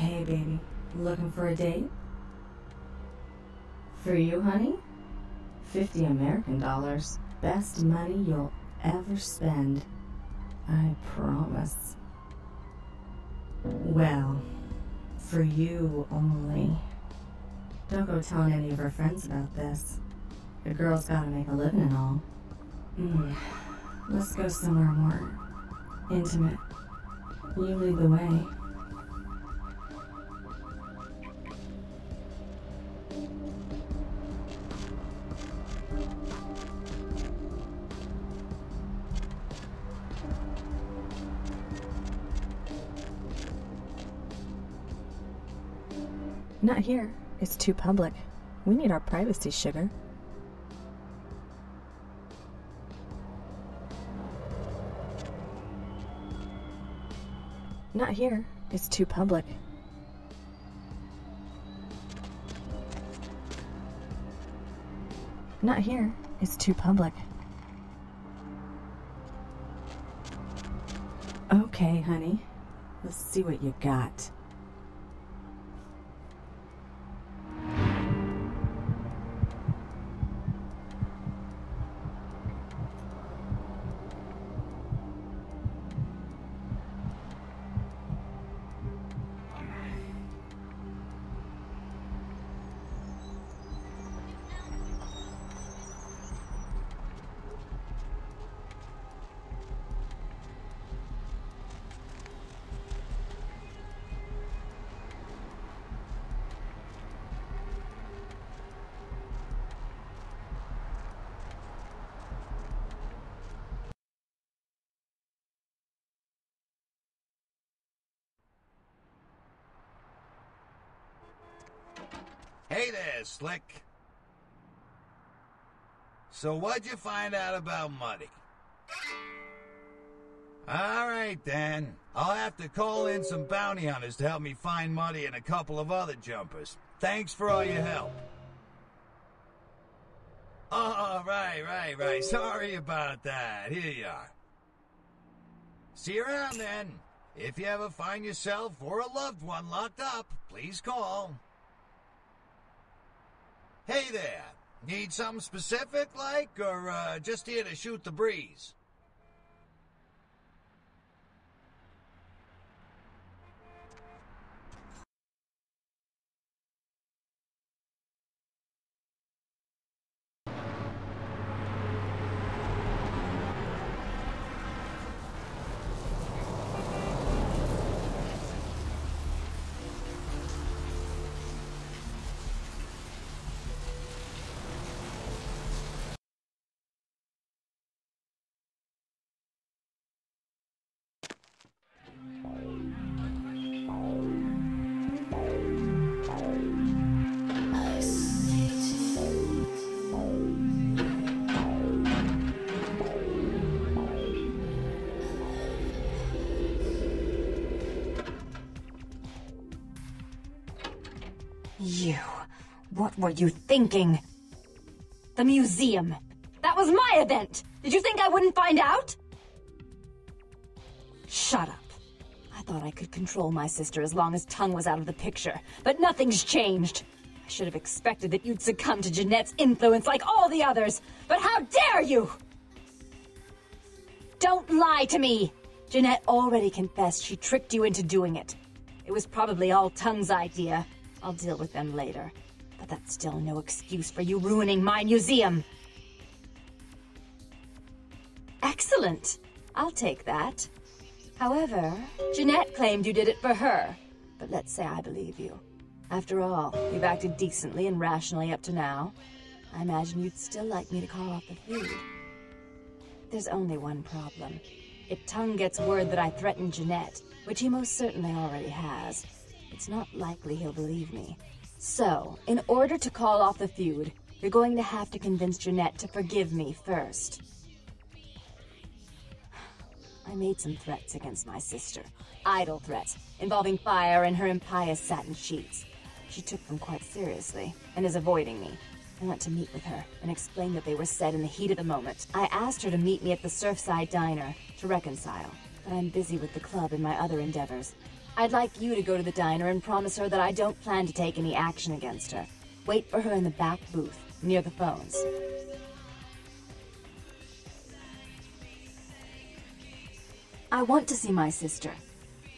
Hey, baby. Looking for a date? For you, honey? 50 American dollars. Best money you'll ever spend. I promise. Well, for you only. Don't go telling any of her friends about this. The girl's gotta make a living and all. Let's go somewhere more intimate. You lead the way. Not here. It's too public. We need our privacy, sugar. Not here. It's too public. Not here. It's too public. Okay, honey. Let's see what you got. Hey there, Slick. So what'd you find out about Muddy? Alright then. I'll have to call in some bounty hunters to help me find Muddy and a couple of other jumpers. Thanks for all your help. Oh, right. Sorry about that. Here you are. See you around then. If you ever find yourself or a loved one locked up, please call. Hey there, need something specific like, or just here to shoot the breeze? You. What were you thinking? The museum. That was my event! Did you think I wouldn't find out? Shut up. I thought I could control my sister as long as Tongue was out of the picture, but nothing's changed. I should have expected that you'd succumb to Jeanette's influence like all the others, but how dare you! Don't lie to me! Jeanette already confessed she tricked you into doing it. It was probably all Tongue's idea. I'll deal with them later. But that's still no excuse for you ruining my museum. Excellent. I'll take that. However, Jeanette claimed you did it for her. But let's say I believe you. After all, you've acted decently and rationally up to now. I imagine you'd still like me to call off the feud. There's only one problem. If Tongue gets word that I threatened Jeanette, which he most certainly already has, it's not likely he'll believe me. So, in order to call off the feud, you're going to have to convince Jeanette to forgive me first. I made some threats against my sister. Idle threats, involving fire and her impious satin sheets. She took them quite seriously, and is avoiding me. I went to meet with her, and explain that they were said in the heat of the moment. I asked her to meet me at the Surfside Diner, to reconcile, but I'm busy with the club and my other endeavors. I'd like you to go to the diner and promise her that I don't plan to take any action against her. Wait for her in the back booth, near the phones. I want to see my sister.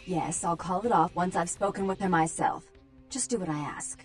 Yes, I'll call it off once I've spoken with her myself. Just do what I ask.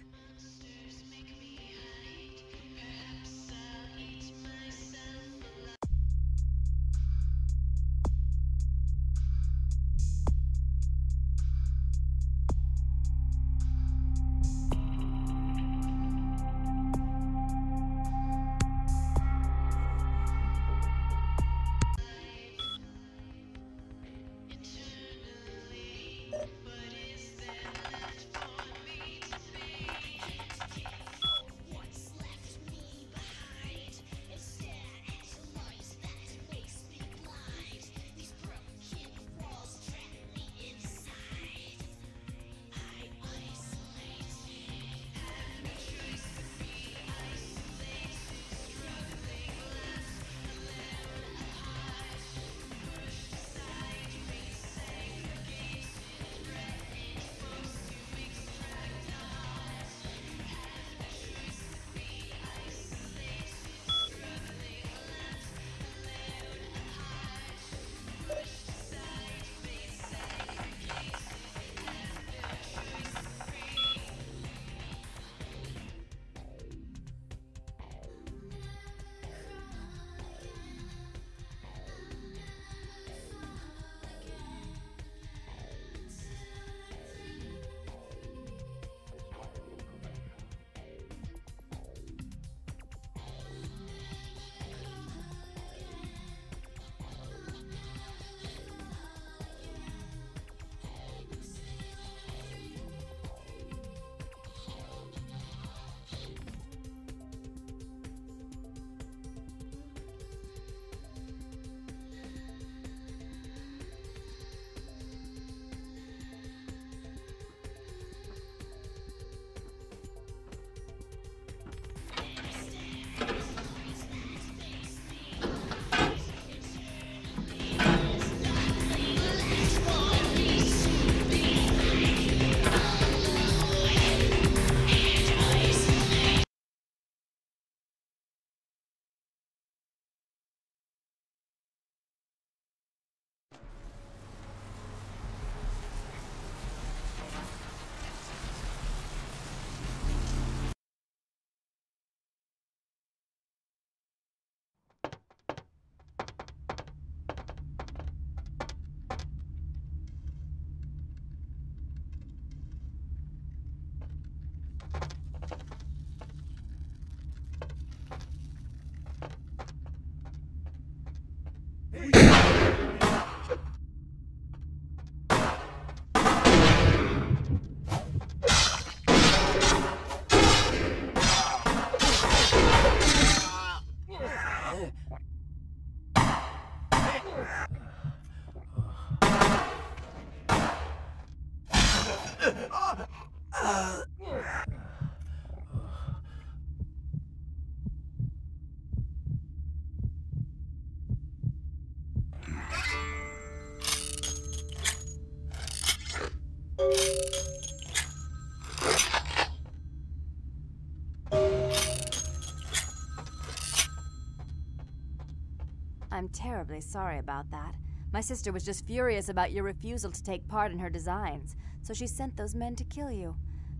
I'm terribly sorry about that. My sister was just furious about your refusal to take part in her designs, so she sent those men to kill you.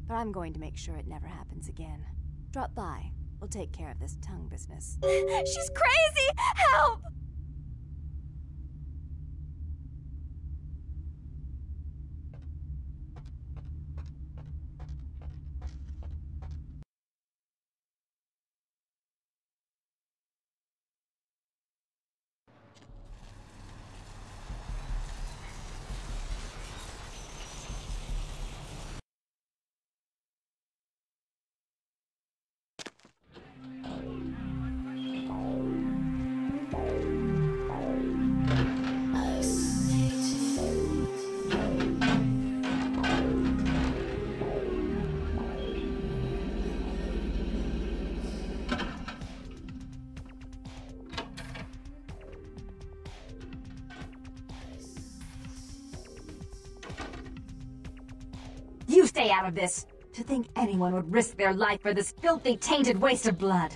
But I'm going to make sure it never happens again. Drop by. We'll take care of this tongue business. She's crazy! Help! stay out of this. To think anyone would risk their life for this filthy, tainted waste of blood.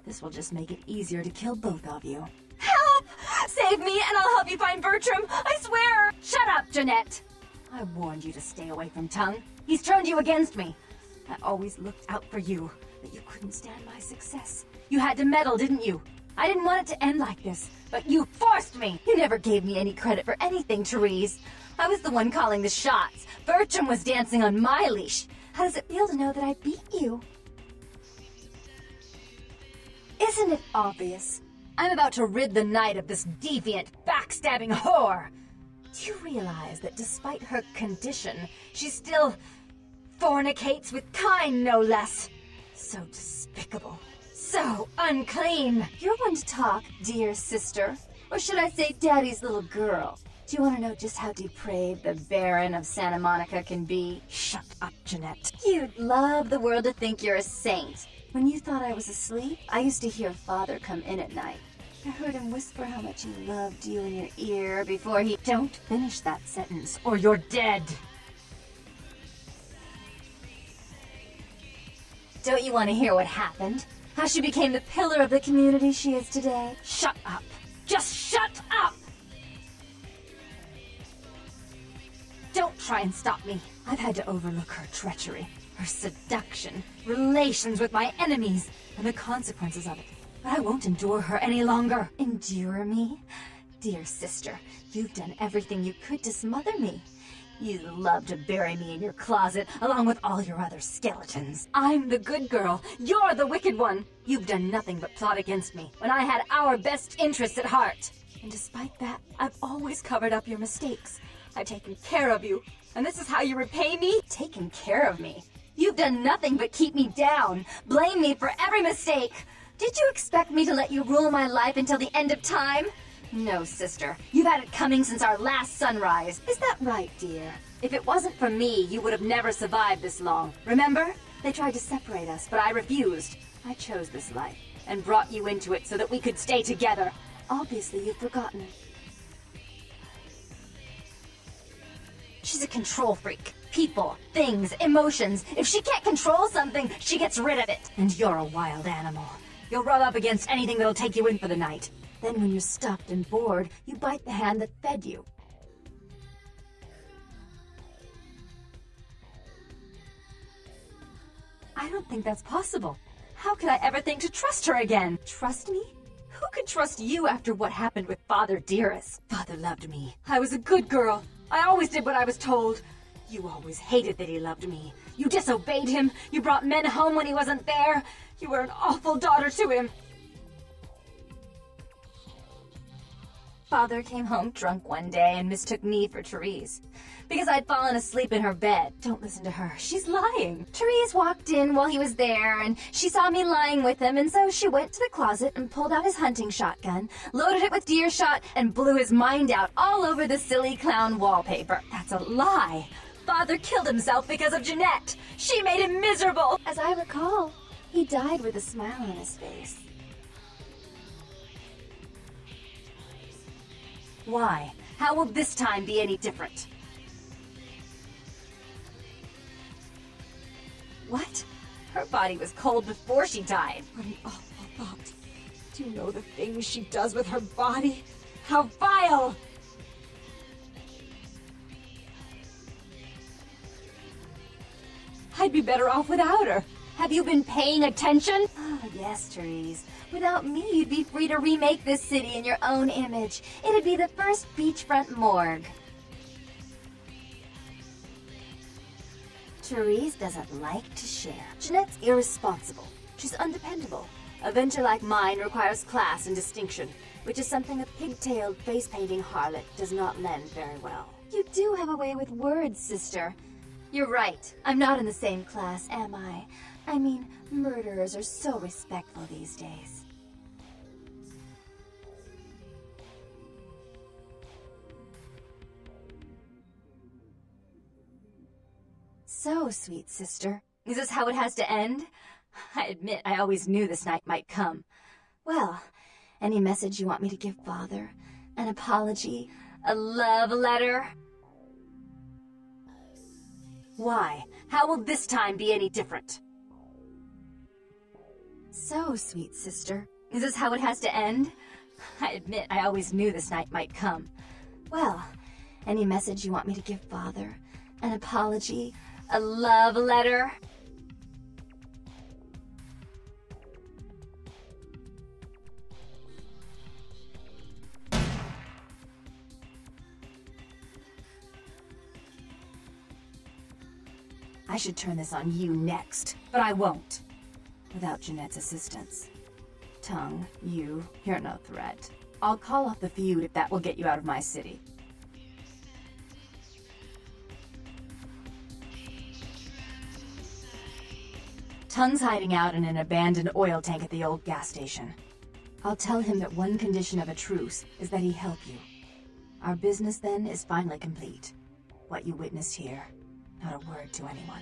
This will just make it easier to kill both of you. Help! Save me and I'll help you find Bertram, I swear! Shut up, Jeanette! I warned you to stay away from Tongue. He's turned you against me. I always looked out for you, but you couldn't stand my success. You had to meddle, didn't you? I didn't want it to end like this, but you forced me! You never gave me any credit for anything, Therese. I was the one calling the shots. Bertram was dancing on my leash. How does it feel to know that I beat you? Isn't it obvious? I'm about to rid the night of this deviant, backstabbing whore. Do you realize that despite her condition, she still fornicates with kind, no less? So despicable. So unclean. You're one to talk, dear sister. Or should I say daddy's little girl? Do you want to know just how depraved the Baron of Santa Monica can be? Shut up, Jeanette. You'd love the world to think you're a saint. When you thought I was asleep, I used to hear Father come in at night. I heard him whisper how much he loved you in your ear before he... Don't finish that sentence, or you're dead. Don't you want to hear what happened? How she became the pillar of the community she is today? Shut up. Just shut up! Don't try and stop me. I've had to overlook her treachery, her seduction, relations with my enemies, and the consequences of it. But I won't endure her any longer. Endure me? Dear sister, you've done everything you could to smother me. You love to bury me in your closet, along with all your other skeletons. I'm the good girl. You're the wicked one. You've done nothing but plot against me, when I had our best interests at heart. And despite that, I've always covered up your mistakes. I've taken care of you, and this is how you repay me? Taken care of me? You've done nothing but keep me down, blame me for every mistake. Did you expect me to let you rule my life until the end of time? No, sister. You've had it coming since our last sunrise. Is that right, dear? If it wasn't for me, you would have never survived this long. Remember? They tried to separate us, but I refused. I chose this life, and brought you into it so that we could stay together. Obviously, you've forgotten. She's a control freak. People, things, emotions. If she can't control something, she gets rid of it. And you're a wild animal. You'll rub up against anything that'll take you in for the night. Then when you're stuffed and bored, you bite the hand that fed you. I don't think that's possible. How could I ever think to trust her again? Trust me? Who could trust you after what happened with Father Dearest? Father loved me. I was a good girl. I always did what I was told. You always hated that he loved me. You disobeyed him. You brought men home when he wasn't there. You were an awful daughter to him. Father came home drunk one day and mistook me for Therese. Because I'd fallen asleep in her bed. Don't listen to her. She's lying. Therese walked in while he was there, and she saw me lying with him, and so she went to the closet and pulled out his hunting shotgun, loaded it with deer shot, and blew his mind out all over the silly clown wallpaper. That's a lie. Father killed himself because of Jeanette. She made him miserable. As I recall, he died with a smile on his face. Why? How will this time be any different? What? Her body was cold before she died. What an awful thought. Do you know the things she does with her body? How vile! I'd be better off without her. Have you been paying attention? Oh, yes, Therese. Without me, you'd be free to remake this city in your own image. It'd be the first beachfront morgue. Therese doesn't like to share. Jeanette's irresponsible. She's undependable. A venture like mine requires class and distinction, which is something a pigtailed, face-painting harlot does not lend very well. You do have a way with words, sister. You're right. I'm not in the same class, am I? I mean, murderers are so respectful these days. So, sweet sister, is this how it has to end? I admit I always knew this night might come. Well, any message you want me to give Father? An apology? A love letter? Why? How will this time be any different? So, sweet sister, is this how it has to end? I admit I always knew this night might come. Well, any message you want me to give Father? An apology? A love letter? I should turn this on you next, but I won't. Without Jeanette's assistance. Tongue, you're no threat. I'll call off the feud if that will get you out of my city. Tongue's hiding out in an abandoned oil tank at the old gas station. I'll tell him that one condition of a truce is that he help you. Our business then is finally complete. What you witnessed here, not a word to anyone.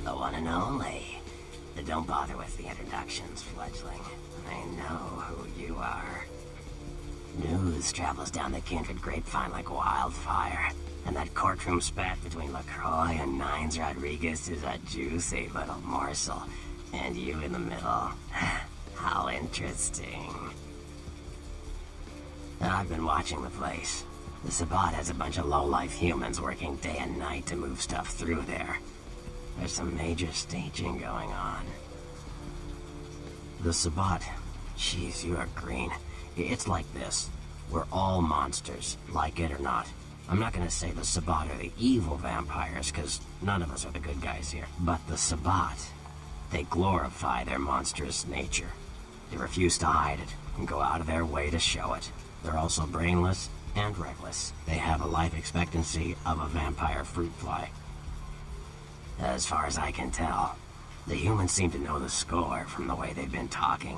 The one and only. Don't bother with the introductions, fledgling. I know who you are. News travels down the kindred grapevine like wildfire. And that courtroom spat between LaCroix and Nines Rodriguez is a juicy little morsel. And you in the middle. How interesting. I've been watching the place. The Sabbat has a bunch of low-life humans working day and night to move stuff through there. There's some major staging going on. The Sabbat, jeez, you are green. It's like this. We're all monsters, like it or not. I'm not gonna say the Sabbat are the evil vampires, because none of us are the good guys here. But the Sabbat, they glorify their monstrous nature. They refuse to hide it, and go out of their way to show it. They're also brainless and reckless. They have a life expectancy of a vampire fruit fly. As far as I can tell, the humans seem to know the score from the way they've been talking.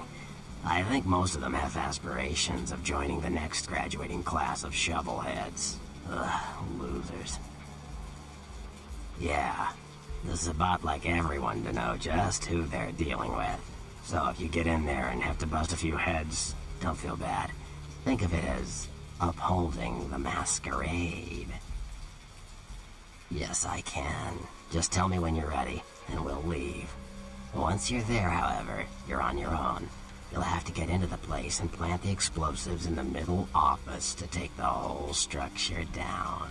I think most of them have aspirations of joining the next graduating class of shovelheads. Ugh, losers. Yeah, the Sabbat like everyone to know just who they're dealing with. So if you get in there and have to bust a few heads, don't feel bad. Think of it as upholding the masquerade. Yes, I can. Just tell me when you're ready, and we'll leave. Once you're there, however, you're on your own. You'll have to get into the place and plant the explosives in the middle office to take the whole structure down.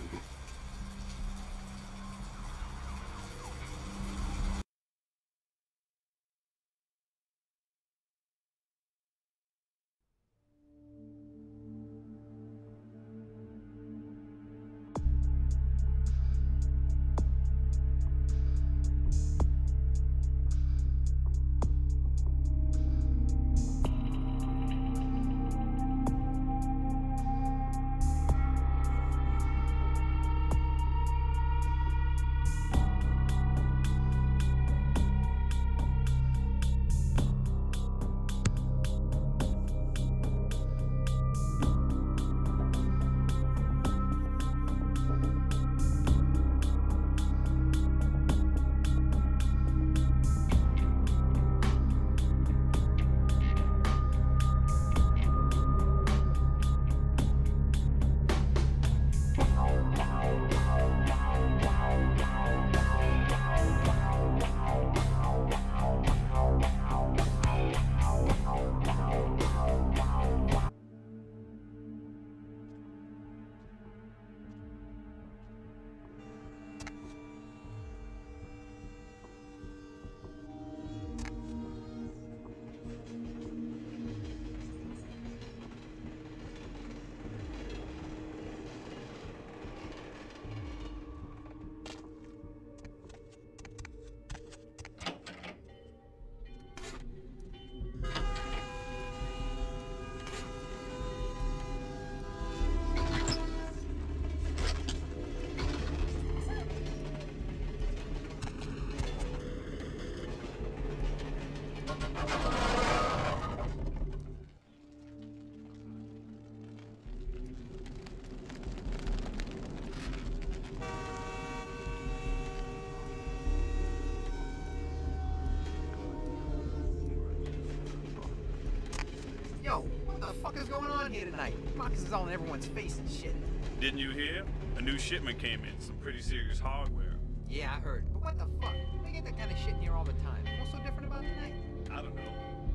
is going on here tonight? Marcus is all in everyone's face and shit. Didn't you hear? A new shipment came in, some pretty serious hardware. Yeah, I heard. But what the fuck? They get that kind of shit in here all the time. What's so different about tonight? I don't know.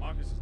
Marcus is...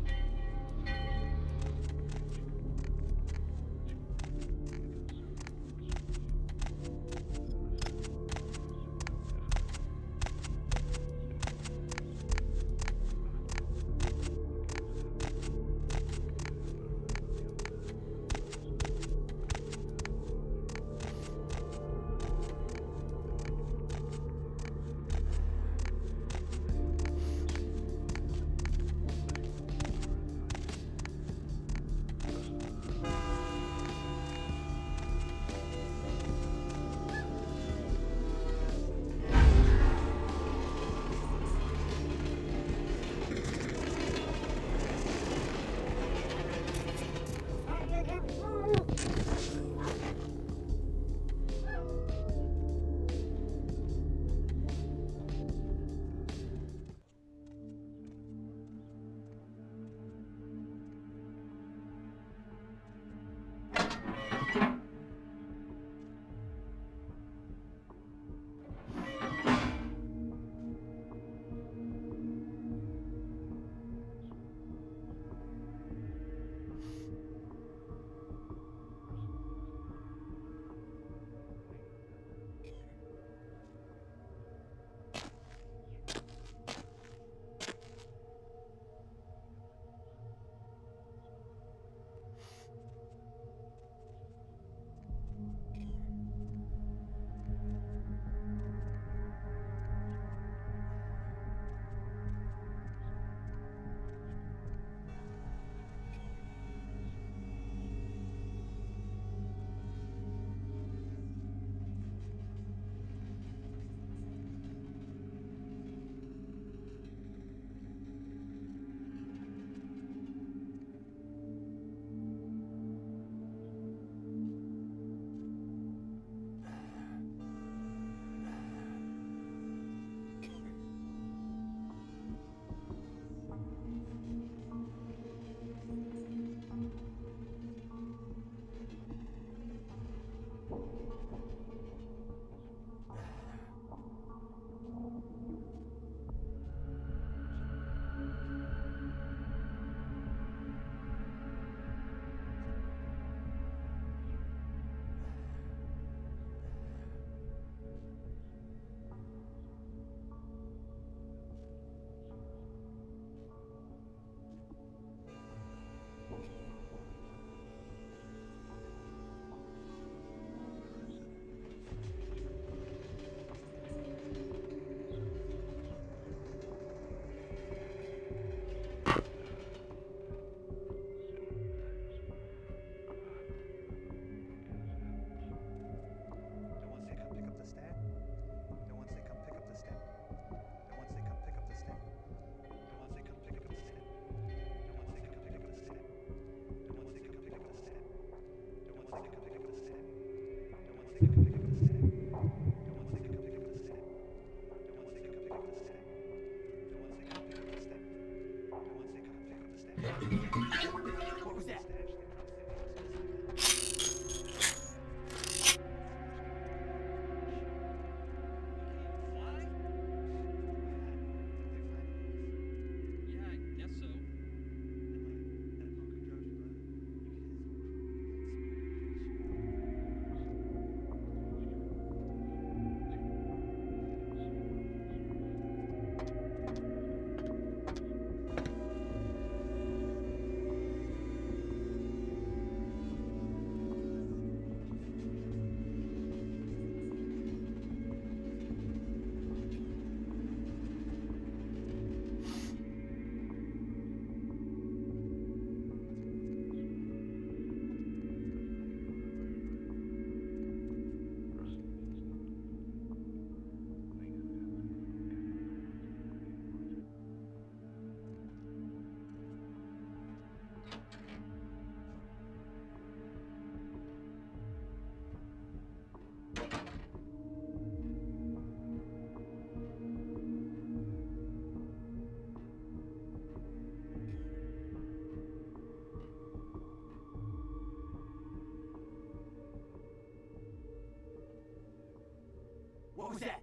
What was that?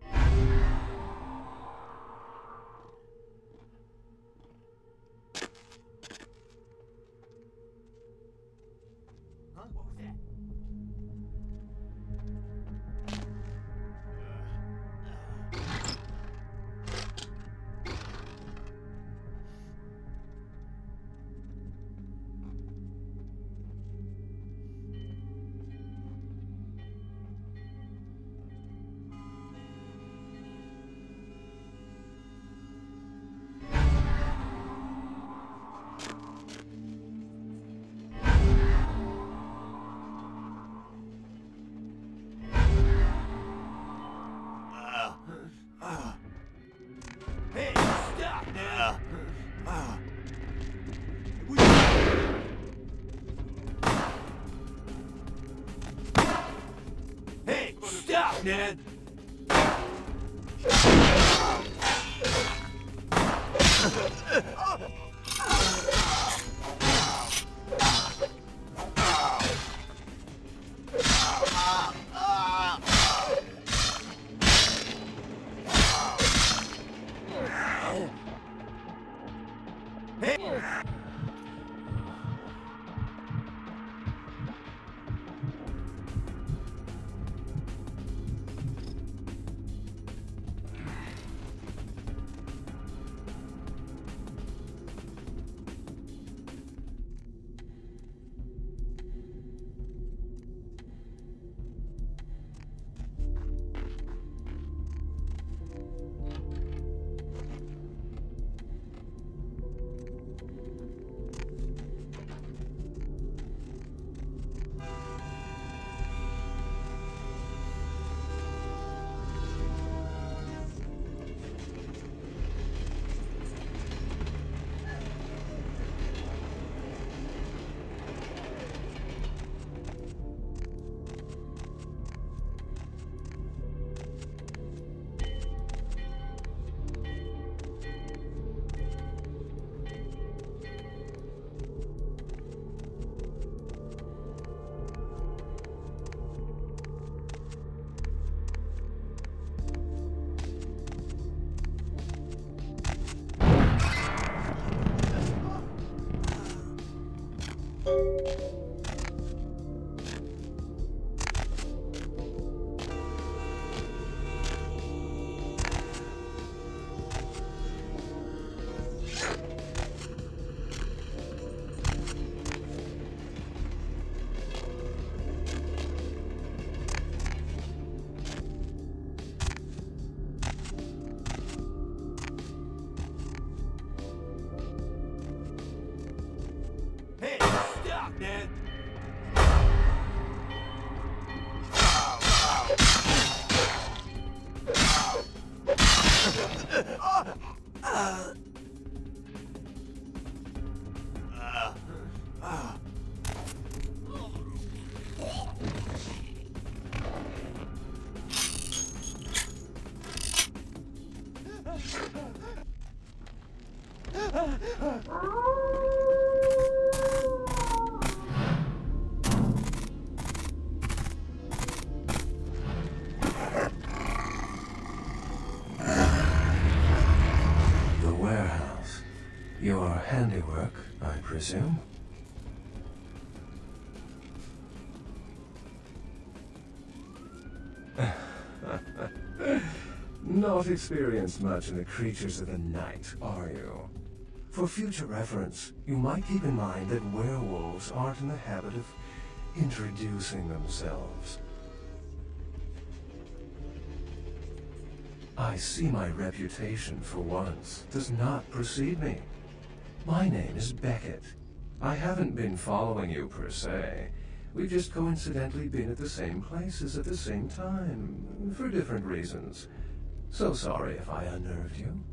Huh? What was that? Hey, stop now! Hey, stop, Ned! Ned. Your handiwork, I presume? Not experienced much in the creatures of the night, are you? For future reference, you might keep in mind that werewolves aren't in the habit of introducing themselves. I see my reputation, for once, does not precede me. My name is Beckett. I haven't been following you per se. We've just coincidentally been at the same places at the same time, for different reasons. So sorry if I unnerved you.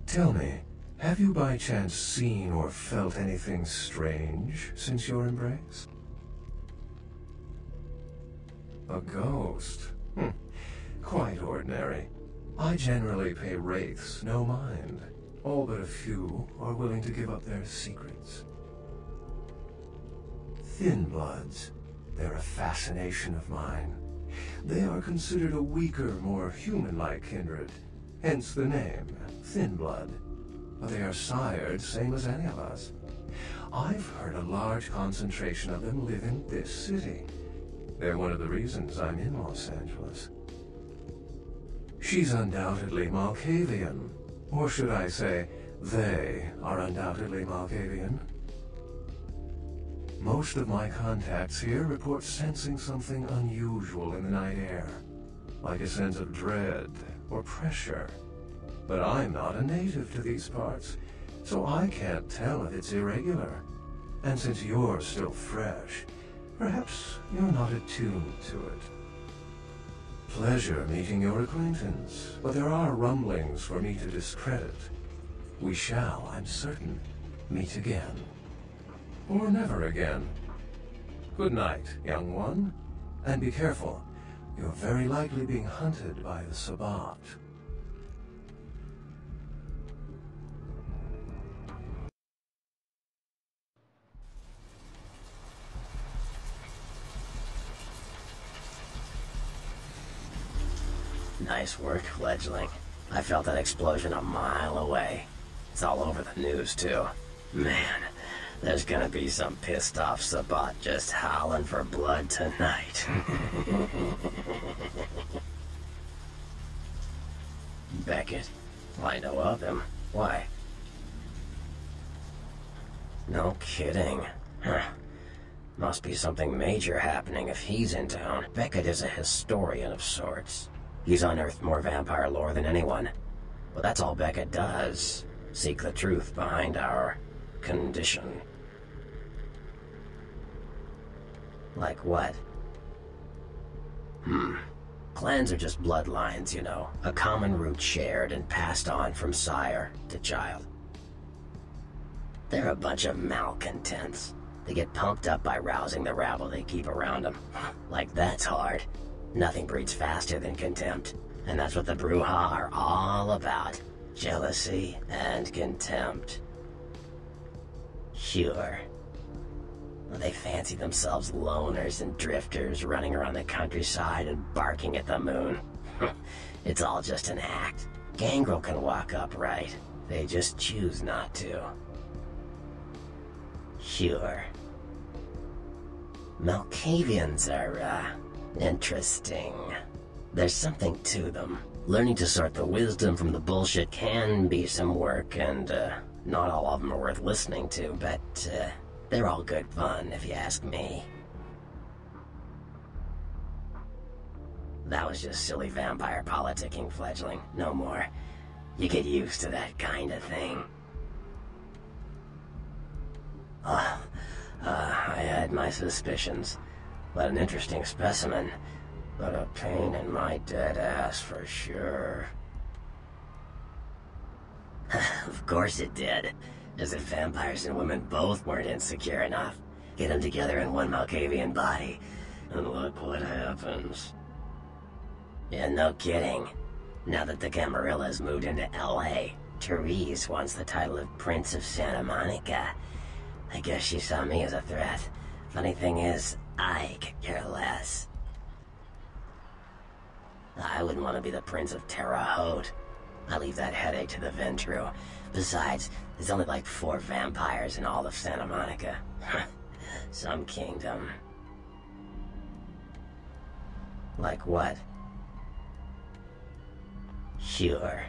Tell me, have you by chance seen or felt anything strange since your embrace? A ghost? Quite ordinary. I generally pay wraiths no mind. All but a few are willing to give up their secrets. Thin bloods. They're a fascination of mine. They are considered a weaker, more human-like kindred, hence the name, thin blood. But they are sired same as any of us. I've heard a large concentration of them live in this city. They're one of the reasons I'm in Los Angeles. She's undoubtedly Malkavian. Or should I say, they are undoubtedly Malkavian. Most of my contacts here report sensing something unusual in the night air, like a sense of dread or pressure. But I'm not a native to these parts, so I can't tell if it's irregular. And since you're still fresh, perhaps you're not attuned to it. Pleasure meeting your acquaintance, but there are rumblings for me to discredit. We shall, I'm certain, meet again. Or never again. Good night, young one. And be careful. You're very likely being hunted by the Sabbat. Nice work, fledgling. I felt that explosion a mile away. It's all over the news, too. Man, there's gonna be some pissed-off Sabbat just howling for blood tonight. Beckett? Well, I know of him. Why? No kidding. Huh. Must be something major happening if he's in town. Beckett is a historian of sorts. He's unearthed more vampire lore than anyone. Well, that's all Beckett does. Seek the truth behind our condition. Like what? Clans are just bloodlines, you know. A common root shared and passed on from sire to child. They're a bunch of malcontents. They get pumped up by rousing the rabble they keep around them. Like that's hard. Nothing breeds faster than contempt. And that's what the Bruja are all about. Jealousy and contempt. Sure. They fancy themselves loners and drifters running around the countryside and barking at the moon. It's all just an act. Gangrel can walk upright. They just choose not to. Sure. Malkavians are, interesting. There's something to them. Learning to sort the wisdom from the bullshit can be some work, and, not all of them are worth listening to, but, they're all good fun, if you ask me. That was just silly vampire politicking, fledgling. No more. You get used to that kind of thing. I had my suspicions. But an interesting specimen. But a pain in my dead ass for sure. Of course it did. As if vampires and women both weren't insecure enough. Get them together in one Malkavian body, and look what happens. Yeah, no kidding. Now that the Camarillas moved into L.A., Therese wants the title of Prince of Santa Monica. I guess she saw me as a threat. Funny thing is, I could care less. I wouldn't want to be the Prince of Terre Haute. I leave that headache to the Ventru. Besides, there's only like 4 vampires in all of Santa Monica. Some kingdom. Like what? Sure.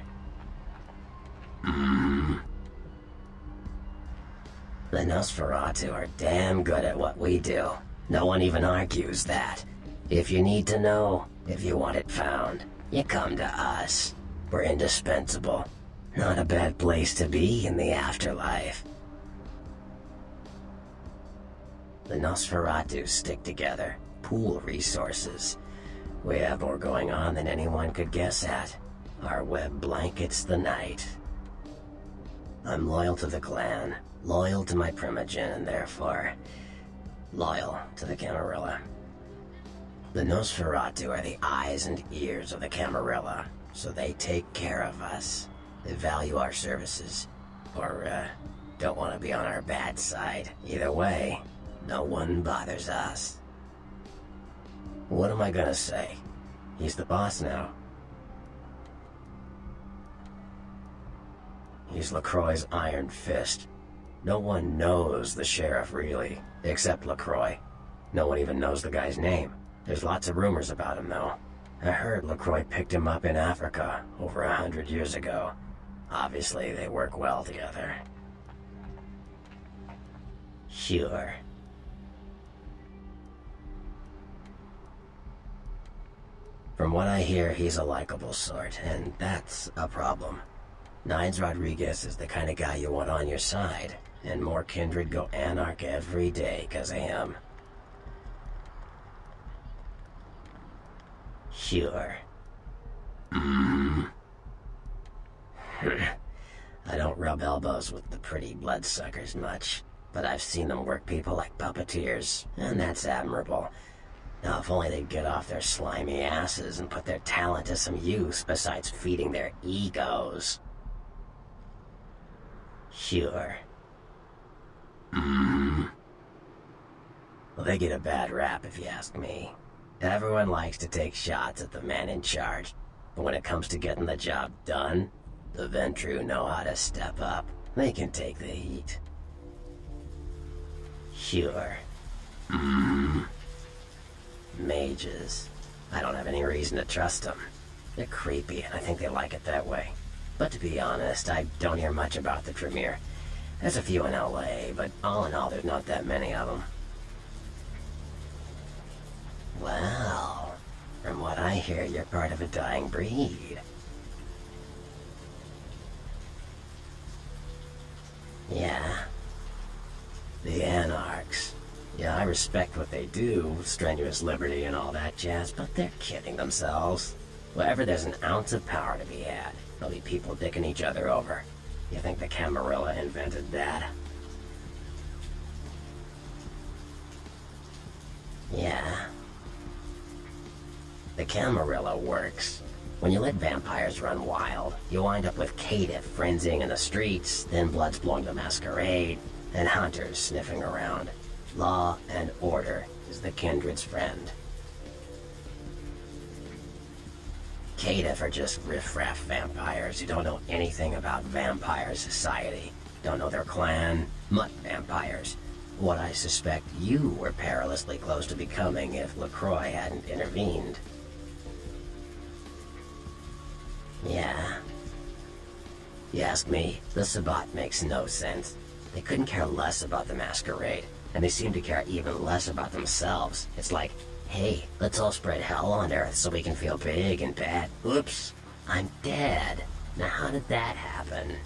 The Nosferatu are damn good at what we do. No one even argues that. If you need to know, if you want it found, you come to us. We're indispensable. Not a bad place to be in the afterlife. The Nosferatu stick together, pool resources. We have more going on than anyone could guess at. Our web blankets the night. I'm loyal to the clan, loyal to my primogen, and therefore loyal to the Camarilla. The Nosferatu are the eyes and ears of the Camarilla, so they take care of us. They value our services, or don't want to be on our bad side. Either way, no one bothers us. What am I gonna say? He's the boss now. He's LaCroix's iron fist. No one knows the sheriff, really, except LaCroix. No one even knows the guy's name. There's lots of rumors about him, though. I heard LaCroix picked him up in Africa over 100 years ago. Obviously, they work well together. Sure. From what I hear, he's a likable sort, and that's a problem. Nines Rodriguez is the kind of guy you want on your side, and more kindred go anarch every day 'cause of him. Sure. I don't rub elbows with the pretty bloodsuckers much, but I've seen them work people like puppeteers, and that's admirable. Now, if only they'd get off their slimy asses and put their talent to some use besides feeding their egos. Sure. Well, they get a bad rap if you ask me. Everyone likes to take shots at the man in charge, but when it comes to getting the job done, the Ventru know how to step up. They can take the heat. Sure. Mages. I don't have any reason to trust them. They're creepy, and I think they like it that way. But to be honest, I don't hear much about the Tremere. There's a few in LA, but all in all, there's not that many of them. Well, from what I hear, you're part of a dying breed. Yeah. The Anarchs. Yeah, I respect what they do, strenuous liberty and all that jazz, but they're kidding themselves. Wherever there's an ounce of power to be had, there'll be people dicking each other over. You think the Camarilla invented that? Yeah. The Camarilla works. When you let vampires run wild, you wind up with caitiff frenzying in the streets, then bloods blowing the Masquerade, and hunters sniffing around. Law and order is the kindred's friend. Caitiff are just riffraff vampires who don't know anything about vampire society. Don't know their clan, mutt vampires. What I suspect you were perilously close to becoming if LaCroix hadn't intervened. Yeah. You ask me, the Sabbat makes no sense. They couldn't care less about the Masquerade, and they seem to care even less about themselves. It's like, hey, let's all spread hell on Earth so we can feel big and bad. Oops, I'm dead. Now how did that happen?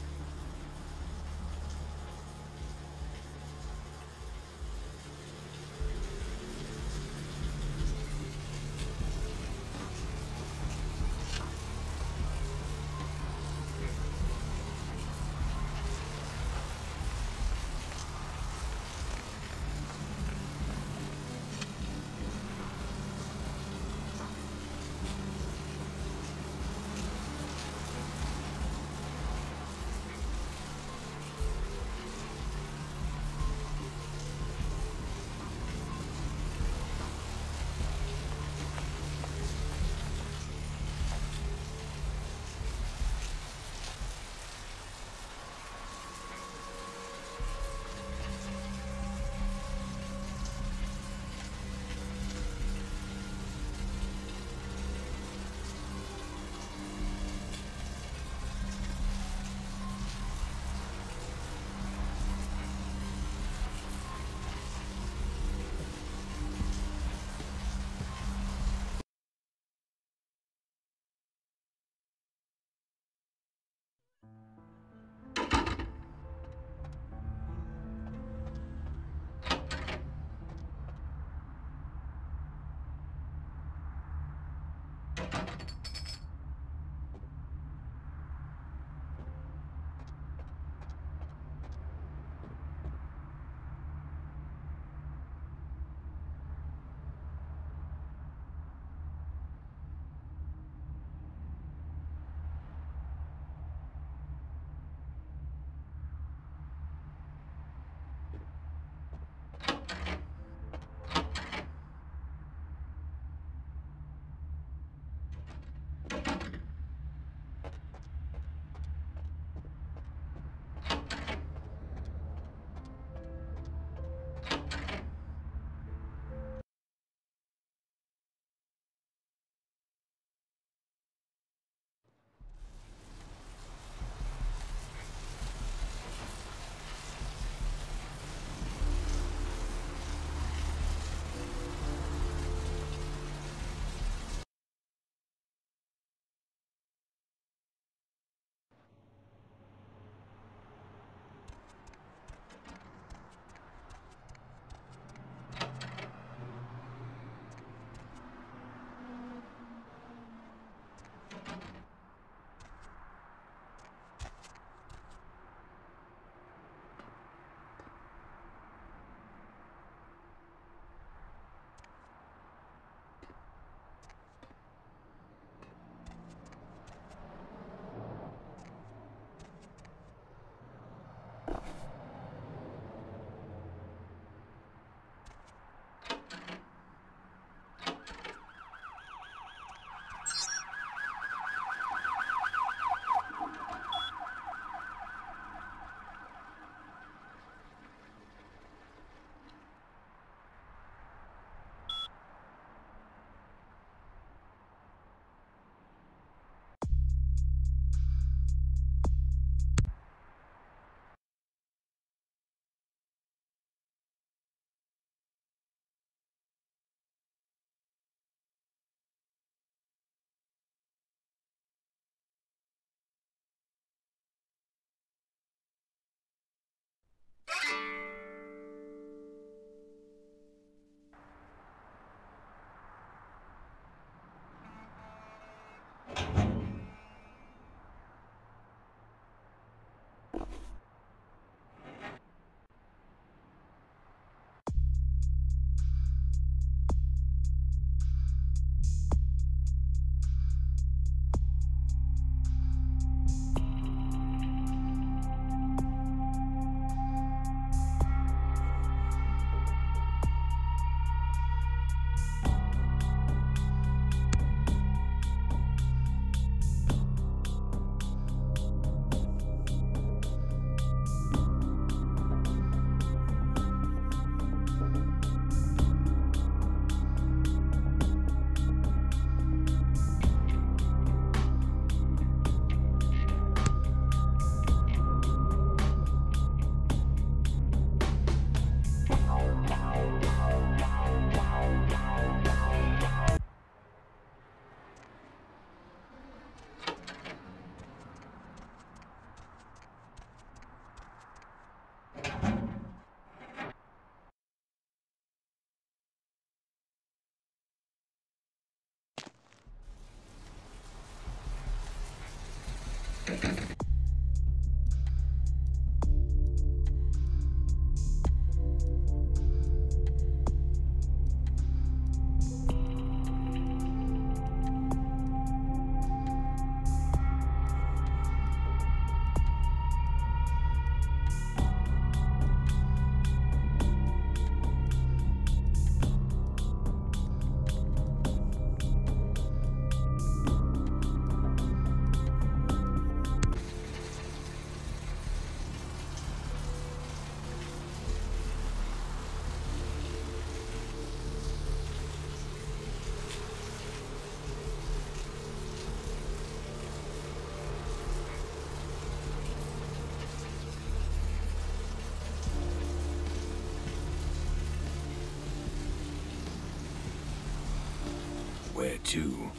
Where to?